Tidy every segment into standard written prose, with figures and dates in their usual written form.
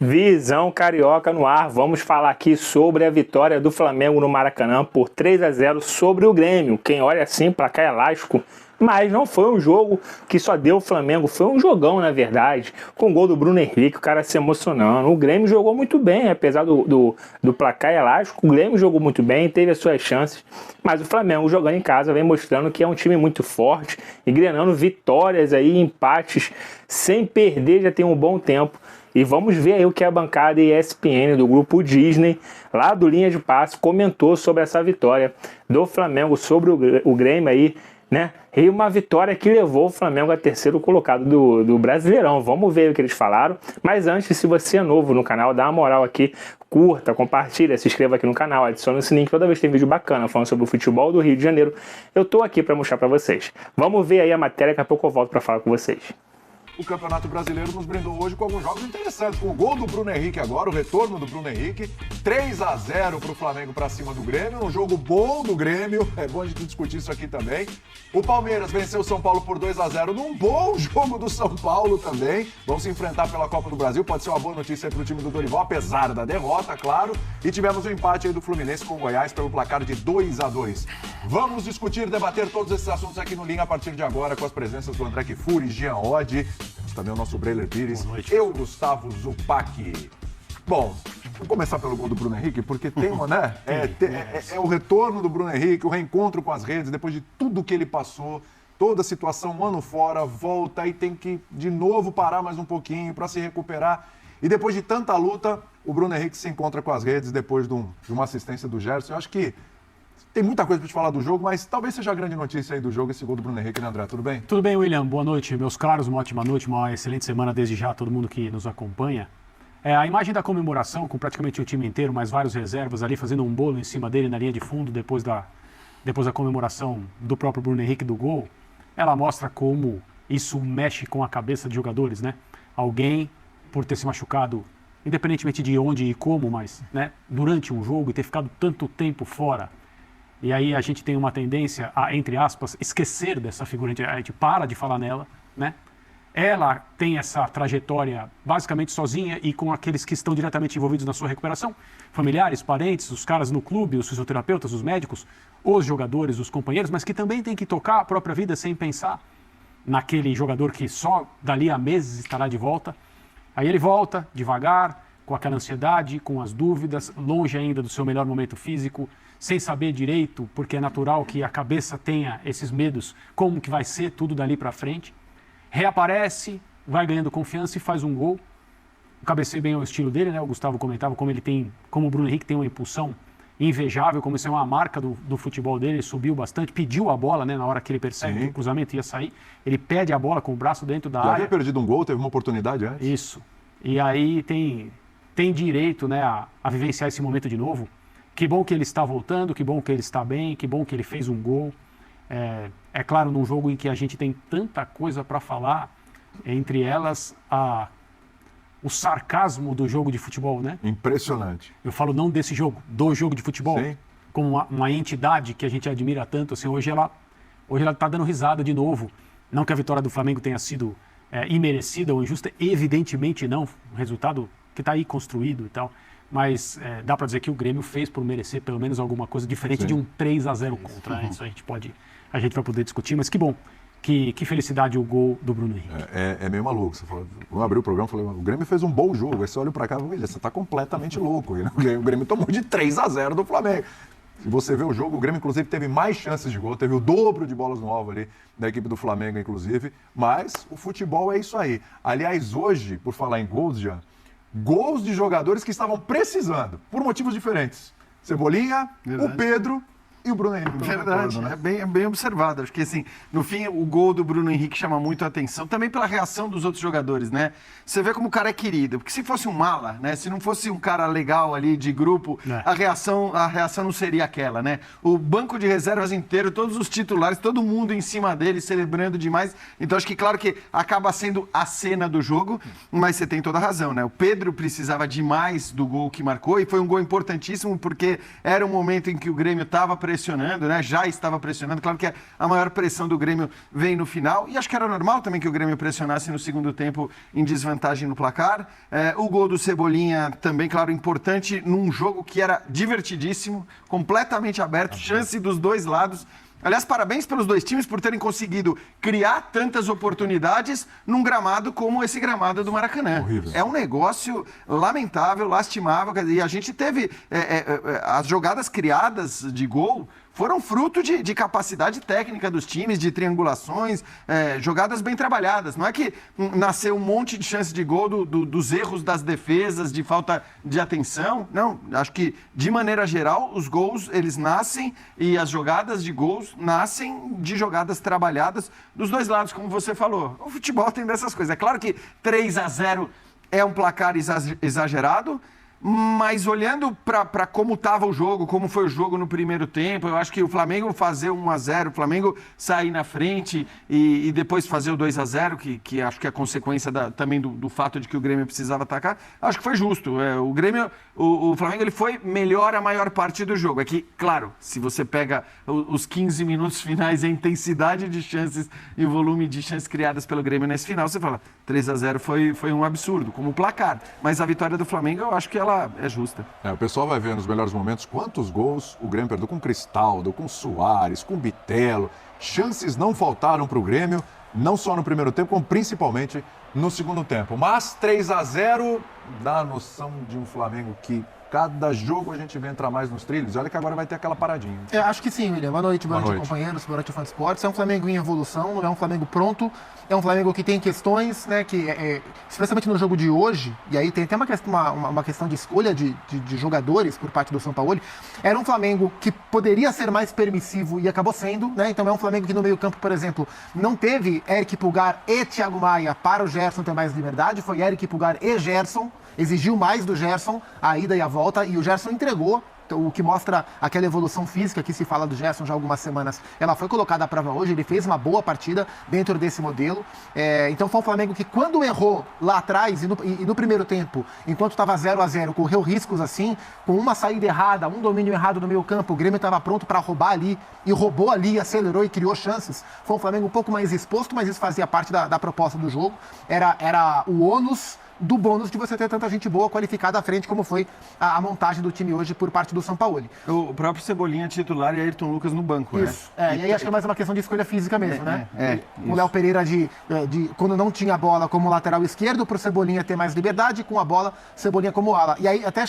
Visão Carioca no ar, vamos falar aqui sobre a vitória do Flamengo no Maracanã por 3-0 sobre o Grêmio. Quem olha assim, placar elástico, mas não foi um jogo que só deu o Flamengo, foi um jogão na verdade, com o gol do Bruno Henrique, o cara se emocionando. O Grêmio jogou muito bem, apesar do placar elástico, o Grêmio jogou muito bem, teve as suas chances, mas o Flamengo jogando em casa vem mostrando que é um time muito forte, engrenando vitórias aí, empates, sem perder já tem um bom tempo. E vamos ver aí o que a bancada ESPN do grupo Disney, lá do Linha de Passe, comentou sobre essa vitória do Flamengo sobre o Grêmio aí, né? E uma vitória que levou o Flamengo a terceiro colocado do Brasileirão. Vamos ver o que eles falaram. Mas antes, se você é novo no canal, dá uma moral aqui, curta, compartilha, se inscreva aqui no canal, adicione o sininho, toda vez que tem vídeo bacana falando sobre o futebol do Rio de Janeiro, eu tô aqui para mostrar para vocês. Vamos ver aí a matéria, daqui a pouco eu volto para falar com vocês. O Campeonato Brasileiro nos brindou hoje com alguns jogos interessantes. Com o gol do Bruno Henrique agora, o retorno do Bruno Henrique. 3-0 para o Flamengo para cima do Grêmio. Um jogo bom do Grêmio. É bom a gente discutir isso aqui também. O Palmeiras venceu o São Paulo por 2-0 num bom jogo do São Paulo também. Vão se enfrentar pela Copa do Brasil. Pode ser uma boa notícia aí para o time do Dorival, apesar da derrota, claro. E tivemos um empate aí do Fluminense com o Goiás pelo placar de 2-2. Vamos discutir, debater todos esses assuntos aqui no Linha a partir de agora com as presenças do André Kfouri, Jean Oddi. Também o nosso Breiler Pires, eu, Gustavo Zupac. Bom, vou começar pelo gol do Bruno Henrique, porque tem uma, né? É o retorno do Bruno Henrique, o reencontro com as redes, depois de tudo que ele passou, toda a situação, um ano fora, volta e tem que de novo parar mais um pouquinho para se recuperar. E depois de tanta luta, o Bruno Henrique se encontra com as redes depois de uma assistência do Gerson. Eu acho que tem muita coisa para te falar do jogo, mas talvez seja a grande notícia aí do jogo, esse gol do Bruno Henrique, né, André? Tudo bem? Tudo bem, William. Boa noite, meus caros. Uma ótima noite, uma excelente semana desde já a todo mundo que nos acompanha. A imagem da comemoração, com praticamente o time inteiro, mais vários reservas ali fazendo um bolo em cima dele na linha de fundo, depois da comemoração do próprio Bruno Henrique do gol, ela mostra como isso mexe com a cabeça de jogadores, né? Alguém, por ter se machucado, independentemente de onde e como, mas, né, durante um jogo e ter ficado tanto tempo fora. E aí a gente tem uma tendência a, entre aspas, esquecer dessa figura, a gente para de falar nela, né? Ela tem essa trajetória basicamente sozinha e com aqueles que estão diretamente envolvidos na sua recuperação, familiares, parentes, os caras no clube, os fisioterapeutas, os médicos, os jogadores, os companheiros, mas que também tem que tocar a própria vida sem pensar naquele jogador que só dali a meses estará de volta. Aí ele volta devagar, com aquela ansiedade, com as dúvidas, longe ainda do seu melhor momento físico, sem saber direito, porque é natural que a cabeça tenha esses medos, como que vai ser tudo dali para frente. Reaparece, vai ganhando confiança e faz um gol. O cabeceio bem ao estilo dele, né? O Gustavo comentava como o Bruno Henrique tem uma impulsão invejável, como isso é uma marca do futebol dele, ele subiu bastante, pediu a bola, né? Na hora que ele percebe que o cruzamento ia sair, ele pede a bola com o braço dentro da área. Já havia perdido um gol, teve uma oportunidade antes. Isso. E aí tem direito, né, a vivenciar esse momento de novo. Que bom que ele está voltando, que bom que ele está bem, que bom que ele fez um gol. É claro, num jogo em que a gente tem tanta coisa para falar, entre elas o sarcasmo do jogo de futebol, né? Impressionante. Eu falo não desse jogo, do jogo de futebol. Sim. Como uma entidade que a gente admira tanto. Assim, hoje ela está dando risada de novo. Não que a vitória do Flamengo tenha sido imerecida ou injusta, evidentemente não. Um resultado que está aí construído e tal. Mas dá para dizer que o Grêmio fez por merecer pelo menos alguma coisa diferente de um 3-0 contra. Né? Isso a gente vai poder discutir, mas que bom. Que felicidade o gol do Bruno Henrique. É meio maluco. Você falou, vamos abrir o programa e falei, o Grêmio fez um bom jogo. Aí você olha para cá e fala, você está completamente louco. O Grêmio tomou de 3-0 do Flamengo. Se você vê o jogo, o Grêmio, inclusive, teve mais chances de gol, teve o dobro de bolas no alvo ali da equipe do Flamengo, inclusive. Mas o futebol é isso aí. Aliás, hoje, por falar em gols, já, gols de jogadores que estavam precisando, por motivos diferentes. Cebolinha, verdade. O Pedro e o Bruno Henrique. Verdade, retorno, né? É bem observado. Acho que, assim, no fim, o gol do Bruno Henrique chama muito a atenção, também pela reação dos outros jogadores, né? Você vê como o cara é querido, porque se fosse um mala, né? Se não fosse um cara legal ali de grupo, a reação não seria aquela, né? O banco de reservas inteiro, todos os titulares, todo mundo em cima dele, celebrando demais. Então, acho que, claro que acaba sendo a cena do jogo, mas você tem toda a razão, né? O Pedro precisava demais do gol que marcou, e foi um gol importantíssimo, porque era um momento em que o Grêmio estava pressionando, né? Já estava pressionando. Claro que a maior pressão do Grêmio vem no final. E acho que era normal também que o Grêmio pressionasse no segundo tempo em desvantagem no placar. O gol do Cebolinha também, claro, importante num jogo que era divertidíssimo, completamente aberto, chance dos dois lados. Aliás, parabéns pelos dois times por terem conseguido criar tantas oportunidades num gramado como esse gramado do Maracanã. Horrível. É um negócio lamentável, lastimável. E a gente teve as jogadas criadas de gol foram fruto de capacidade técnica dos times, de triangulações, jogadas bem trabalhadas. Não é que nasceu um monte de chances de gol dos erros das defesas, de falta de atenção. Não, acho que, de maneira geral, os gols, eles nascem e as jogadas de gols nascem de jogadas trabalhadas dos dois lados, como você falou. O futebol tem dessas coisas. É claro que 3-0 é um placar exagerado, mas olhando para como estava o jogo, como foi o jogo no primeiro tempo, eu acho que o Flamengo fazer 1-0, o Flamengo sair na frente e depois fazer o 2-0, que acho que é a consequência também do fato de que o Grêmio precisava atacar, acho que foi justo. O Grêmio, o Flamengo, ele foi melhor a maior parte do jogo. É que, claro, se você pega os 15 minutos finais, a intensidade de chances e o volume de chances criadas pelo Grêmio nesse final, você fala, 3-0 foi um absurdo, como placar. Mas a vitória do Flamengo, eu acho que ela é justa. O pessoal vai ver nos melhores momentos quantos gols o Grêmio perdeu com Cristaldo, com Soares, com Bitelo. Chances não faltaram para o Grêmio, não só no primeiro tempo, como principalmente no segundo tempo. Mas 3-0 dá a noção de um Flamengo que cada jogo a gente vê entrar mais nos trilhos. Olha que agora vai ter aquela paradinha. Acho que sim, William. Boa noite, companheiros, boa noite, fã de esportes. É um Flamengo em evolução, não é um Flamengo pronto. É um Flamengo que tem questões, né, especialmente no jogo de hoje, e aí tem até uma questão de escolha de jogadores por parte do Sampaoli. Era um Flamengo que poderia ser mais permissivo e acabou sendo, né? Então é um Flamengo que no meio-campo, por exemplo, não teve Eric Pulgar e Thiago Maia para o Gerson ter mais liberdade, foi Eric Pulgar e Gerson. Exigiu mais do Gerson, a ida e a volta, e o Gerson entregou, o que mostra aquela evolução física que se fala do Gerson já há algumas semanas. Ela foi colocada à prova hoje, ele fez uma boa partida dentro desse modelo. Então foi um Flamengo que, quando errou lá atrás e no primeiro tempo, enquanto estava 0-0, correu riscos assim, com uma saída errada, um domínio errado no meio campo, o Grêmio estava pronto para roubar ali, e roubou ali, acelerou e criou chances. Foi um Flamengo um pouco mais exposto, mas isso fazia parte da proposta do jogo. Era o ônus do bônus de você ter tanta gente boa qualificada à frente, como foi a montagem do time hoje por parte do Sampaoli. O próprio Cebolinha titular e Ayrton Lucas no banco, isso, né? E aí acho que é mais uma questão de escolha física mesmo, né? O Léo Pereira, quando não tinha bola como lateral esquerdo, para o Cebolinha ter mais liberdade, com a bola, Cebolinha como ala. E aí até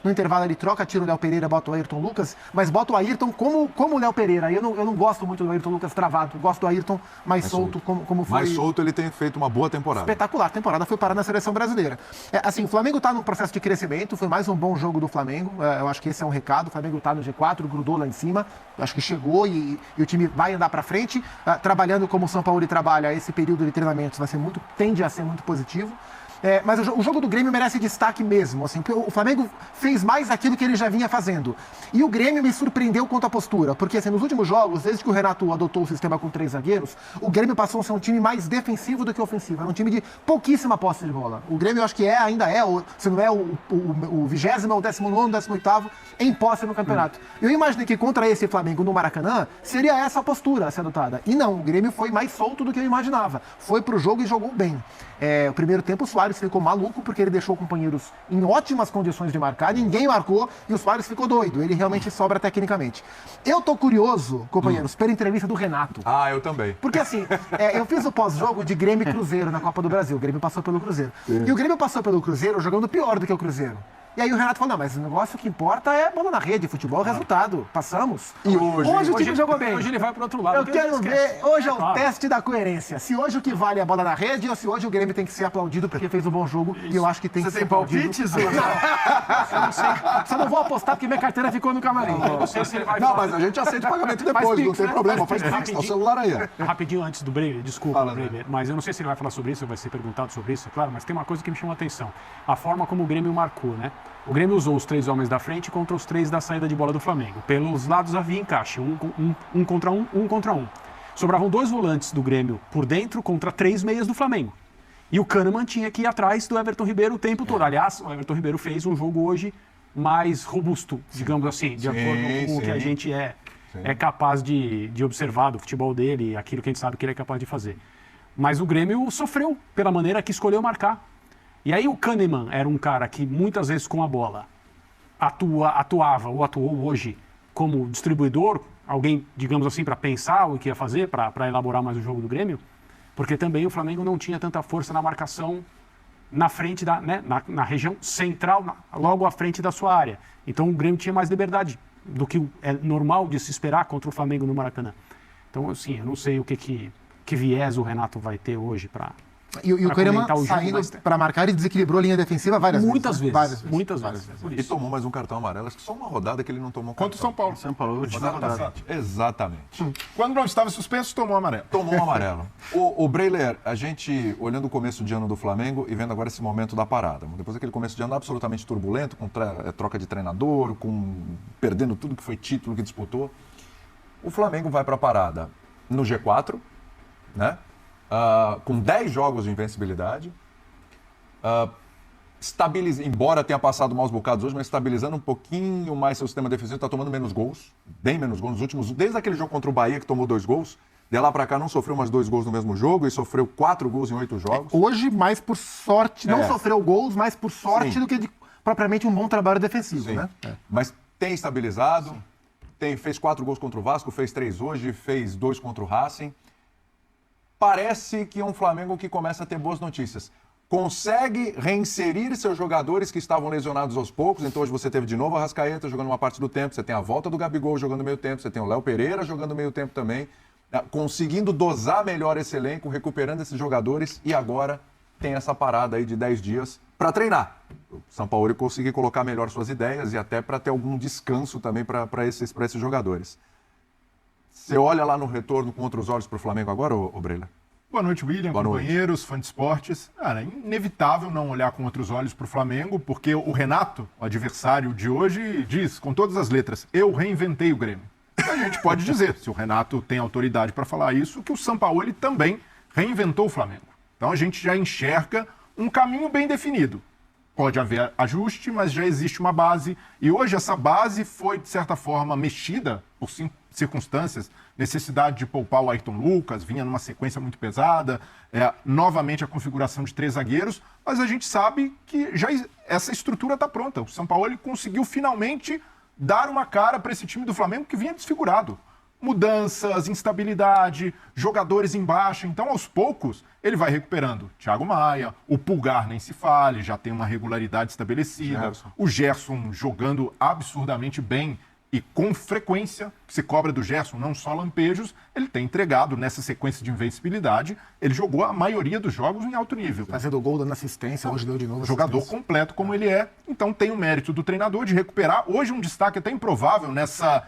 no intervalo ele troca, tira o Léo Pereira, bota o Ayrton Lucas, mas bota o Ayrton como o Léo Pereira. Eu não gosto muito do Ayrton Lucas travado, gosto do Ayrton mais solto, como foi. Mais solto, ele tem feito uma boa temporada. Espetacular, a temporada foi parar na seleção brasileira. Assim, o Flamengo está num processo de crescimento, foi mais um bom jogo do Flamengo, eu acho que esse é um recado. O Flamengo está no G4, grudou lá em cima, acho que chegou e o time vai andar para frente, trabalhando como o Sampaoli trabalha. Esse período de treinamentos tende a ser muito positivo. Mas o jogo do Grêmio merece destaque mesmo, assim, porque o Flamengo fez mais aquilo que ele já vinha fazendo. E o Grêmio me surpreendeu quanto à postura, porque assim, nos últimos jogos, desde que o Renato adotou o sistema com 3 zagueiros, o Grêmio passou a ser um time mais defensivo do que ofensivo. Era um time de pouquíssima posse de bola. O Grêmio, eu acho que ainda é, se não é o 20º, o 19º, 18º em posse no campeonato. Eu imaginei que contra esse Flamengo no Maracanã, seria essa a postura a ser adotada. E não, o Grêmio foi mais solto do que eu imaginava. Foi pro jogo e jogou bem. O primeiro tempo o Soares ficou maluco porque ele deixou companheiros em ótimas condições de marcar, ninguém marcou e o Soares ficou doido, ele realmente sobra tecnicamente. Eu tô curioso, companheiros, pela entrevista do Renato. Eu também. Porque assim, eu fiz o pós-jogo de Grêmio e Cruzeiro na Copa do Brasil, o Grêmio passou pelo Cruzeiro. E o Grêmio passou pelo Cruzeiro jogando pior do que o Cruzeiro. E aí o Renato falou, não, mas o negócio que importa é bola na rede, futebol é resultado, passamos. E hoje o time jogou bem. Hoje ele vai pro outro lado. Eu quero ver, hoje é o teste da coerência. Se hoje o que vale é a bola na rede ou se hoje o Grêmio tem que ser aplaudido porque fez um bom jogo. E eu acho que tem que ser aplaudido. Palpites? Só não vou apostar porque minha carteira ficou no camarim. Não sei se ele vai Não, mas a gente aceita o pagamento depois, não tem problema. Faz pix, tá o celular aí. Rapidinho antes do Bremer, desculpa, Bremer, mas eu não sei se ele vai falar sobre isso, vai ser perguntado sobre isso, é claro, mas tem uma coisa que me chamou a atenção. A forma como o Grêmio marcou, né? O Grêmio usou os 3 homens da frente contra os 3 da saída de bola do Flamengo. Pelos lados havia encaixe, um contra um. Sobravam 2 volantes do Grêmio por dentro contra 3 meias do Flamengo. E o Kahneman tinha que ir atrás do Everton Ribeiro o tempo todo. Aliás, o Everton Ribeiro fez um jogo hoje mais robusto, digamos assim, de acordo com o que a gente é capaz de observar do futebol dele, aquilo que a gente sabe que ele é capaz de fazer. Mas o Grêmio sofreu pela maneira que escolheu marcar. E aí o Kahneman era um cara que muitas vezes com a bola atuava ou atuou hoje como distribuidor, alguém, digamos assim, para pensar o que ia fazer, para elaborar mais o jogo do Grêmio, porque também o Flamengo não tinha tanta força na marcação na frente, na região central, logo à frente da sua área. Então o Grêmio tinha mais liberdade do que é normal de se esperar contra o Flamengo no Maracanã. Então, assim, eu não sei o que viés o Renato vai ter hoje para... E o Kahneman saindo para marcar e desequilibrou a linha defensiva várias vezes. Muitas vezes. E tomou mais um cartão amarelo. Acho que só uma rodada que ele não tomou. Contra o São Paulo. São Paulo, última rodada. Exatamente. Quando não estava suspenso, tomou amarelo. Tomou um amarelo. O Breiler, a gente olhando o começo de ano do Flamengo e vendo agora esse momento da parada. Depois daquele começo de ano absolutamente turbulento, com troca de treinador, perdendo tudo que foi título que disputou. O Flamengo vai para a parada no G4, né? Com 10 jogos de invencibilidade, embora tenha passado maus bocados hoje, mas estabilizando um pouquinho mais seu sistema defensivo, está tomando menos gols, bem menos gols nos últimos, desde aquele jogo contra o Bahia que tomou 2 gols, de lá para cá não sofreu mais 2 gols no mesmo jogo e sofreu 4 gols em 8 jogos. Hoje, mais por sorte, não sofreu gols, mais por sorte do que propriamente um bom trabalho defensivo, né? Mas tem estabilizado, fez 4 gols contra o Vasco, fez 3 hoje, fez 2 contra o Racing. Parece que é um Flamengo que começa a ter boas notícias. Consegue reinserir seus jogadores que estavam lesionados aos poucos. Então hoje você teve de novo a Arrascaeta jogando uma parte do tempo, você tem a volta do Gabigol jogando meio tempo, você tem o Léo Pereira jogando meio tempo também. Conseguindo dosar melhor esse elenco, recuperando esses jogadores e agora tem essa parada aí de 10 dias para treinar. O São Paulo conseguir colocar melhor suas ideias e até para ter algum descanso também para esses jogadores. Você olha lá no retorno com outros olhos para o Flamengo agora, ô Breila? Boa noite, William, companheiros, fãs de esportes. Cara, é inevitável não olhar com outros olhos para o Flamengo, porque o Renato, o adversário de hoje, diz com todas as letras, eu reinventei o Grêmio. A gente pode dizer, se o Renato tem autoridade para falar isso, que o Sampaoli também reinventou o Flamengo. Então a gente já enxerga um caminho bem definido. Pode haver ajuste, mas já existe uma base. E hoje essa base foi, de certa forma, mexida por circunstâncias, necessidade de poupar o Ayrton Lucas, vinha numa sequência muito pesada, novamente a configuração de 3 zagueiros, mas a gente sabe que já essa estrutura está pronta. O São Paulo conseguiu finalmente dar uma cara para esse time do Flamengo que vinha desfigurado. Mudanças, instabilidade, jogadores em baixa. Então, aos poucos, ele vai recuperando. Thiago Maia, o Pulgar nem se fale, já tem uma regularidade estabelecida. O Gerson jogando absurdamente bem e com frequência, se cobra do Gerson, não só lampejos, ele tem entregado nessa sequência de invencibilidade. Ele jogou a maioria dos jogos em alto nível. Fazendo gol, dando assistência, hoje deu de novo jogador completo como ele é. Então, tem o mérito do treinador de recuperar. Hoje, um destaque até improvável nessa...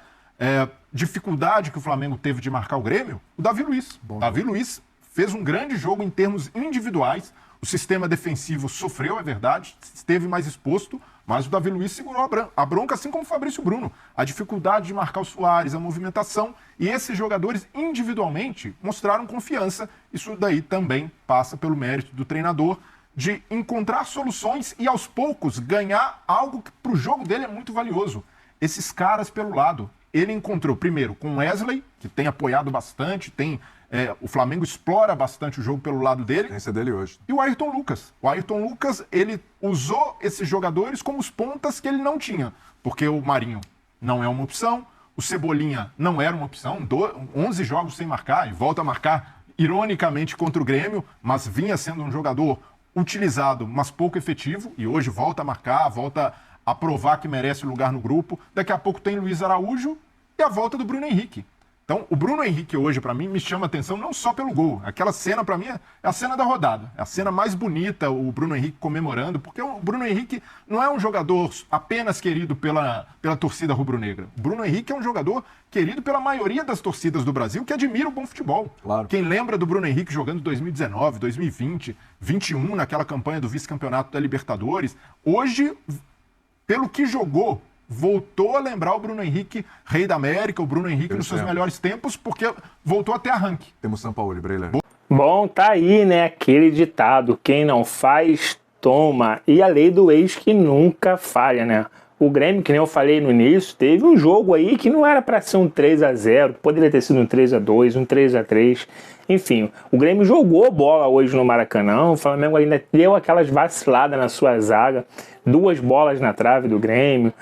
dificuldade que o Flamengo teve de marcar o Grêmio, o Davi Luiz. Davi Luiz fez um grande jogo em termos individuais. O sistema defensivo sofreu, é verdade, esteve mais exposto, mas o Davi Luiz segurou a bronca, assim como o Fabrício Bruno. A dificuldade de marcar o Suárez, a movimentação, e esses jogadores individualmente mostraram confiança. Isso daí também passa pelo mérito do treinador de encontrar soluções e, aos poucos, ganhar algo que para o jogo dele é muito valioso. Esses caras pelo lado. Ele encontrou, primeiro, com o Wesley, que tem apoiado bastante, o Flamengo explora bastante o jogo pelo lado dele. Tem esse dele hoje. E o Ayrton Lucas. O Ayrton Lucas, ele usou esses jogadores como os pontas que ele não tinha. Porque o Marinho não é uma opção, o Cebolinha não era uma opção, 11 jogos sem marcar, e volta a marcar, ironicamente, contra o Grêmio, mas vinha sendo um jogador utilizado, mas pouco efetivo, e hoje volta a marcar, volta a provar que merece lugar no grupo. Daqui a pouco tem Luiz Araújo e a volta do Bruno Henrique. Então, o Bruno Henrique hoje, para mim, me chama atenção não só pelo gol. Aquela cena, para mim, é a cena da rodada. É a cena mais bonita, o Bruno Henrique comemorando, porque o Bruno Henrique não é um jogador apenas querido pela torcida rubro-negra. O Bruno Henrique é um jogador querido pela maioria das torcidas do Brasil que admira o bom futebol. Claro. Quem lembra do Bruno Henrique jogando 2019, 2020, 21, naquela campanha do vice-campeonato da Libertadores, hoje, pelo que jogou, voltou a lembrar o Bruno Henrique, rei da América, o Bruno Henrique nos seus melhores tempos, porque voltou a ter arranque. Temos São Paulo, Breiler. Bom, tá aí, né, aquele ditado, quem não faz, toma. E a lei do ex que nunca falha, né? o Grêmio, que nem eu falei no início, teve um jogo aí que não era para ser um 3-0, poderia ter sido um 3-2, um 3-3. Enfim, o Grêmio jogou bola hoje no Maracanã, o Flamengo ainda deu aquelas vaciladas na sua zaga, 2 bolas na trave do Grêmio.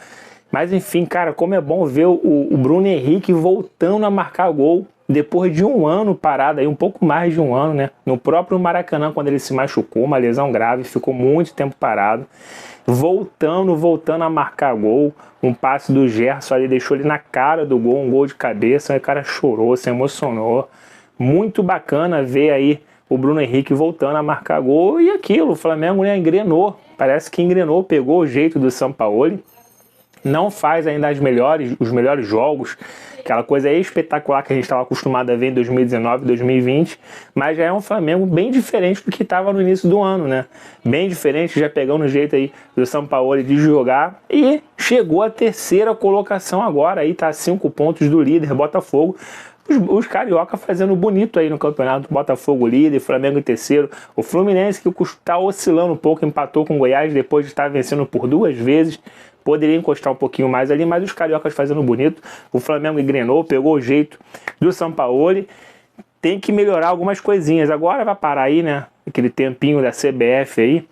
Mas enfim, cara, como é bom ver o Bruno Henrique voltando a marcar gol depois de um ano parado, aí, um pouco mais de um ano, né? No próprio Maracanã, quando ele se machucou, uma lesão grave, ficou muito tempo parado. Voltando a marcar gol. Um passe do Gerson ali, deixou ele na cara do gol, um gol de cabeça. Aí o cara chorou, se emocionou. Muito bacana ver aí o Bruno Henrique voltando a marcar gol. E aquilo, o Flamengo, né, engrenou. Parece que engrenou, pegou o jeito do Sampaoli. Não faz ainda os melhores jogos, aquela coisa espetacular que a gente estava acostumado a ver em 2019, 2020, mas já é um Flamengo bem diferente do que estava no início do ano, né? Bem diferente, já pegando o jeito aí do Sampaoli de jogar e chegou à 3ª colocação agora, aí tá a 5 pontos do líder Botafogo. Os carioca fazendo bonito aí no campeonato, Botafogo líder, Flamengo em 3º, o Fluminense que está oscilando um pouco, empatou com o Goiás depois de estar vencendo por 2 vezes, poderia encostar um pouquinho mais ali, mas os cariocas fazendo bonito, o Flamengo engrenou, pegou o jeito do Sampaoli, tem que melhorar algumas coisinhas, agora vai parar aí, né, aquele tempinho da CBF aí,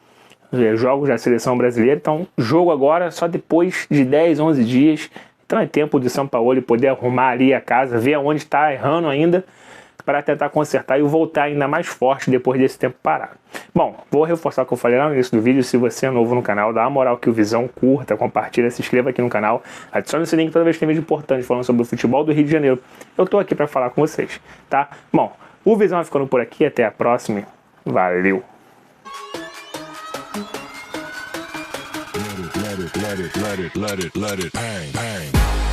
jogos da seleção brasileira, então jogo agora só depois de 10, 11 dias, então é tempo de Sampaoli poder arrumar ali a casa, ver aonde está errando ainda, para tentar consertar e voltar ainda mais forte depois desse tempo parado. Bom, vou reforçar o que eu falei lá no início do vídeo. Se você é novo no canal, dá uma moral que o Visão, curta, compartilha, se inscreva aqui no canal, adicione o sininho toda vez que tem vídeo importante falando sobre o futebol do Rio de Janeiro. Eu tô aqui para falar com vocês, tá? Bom, o Visão vai ficando por aqui, até a próxima. Valeu! Let it bang, bang.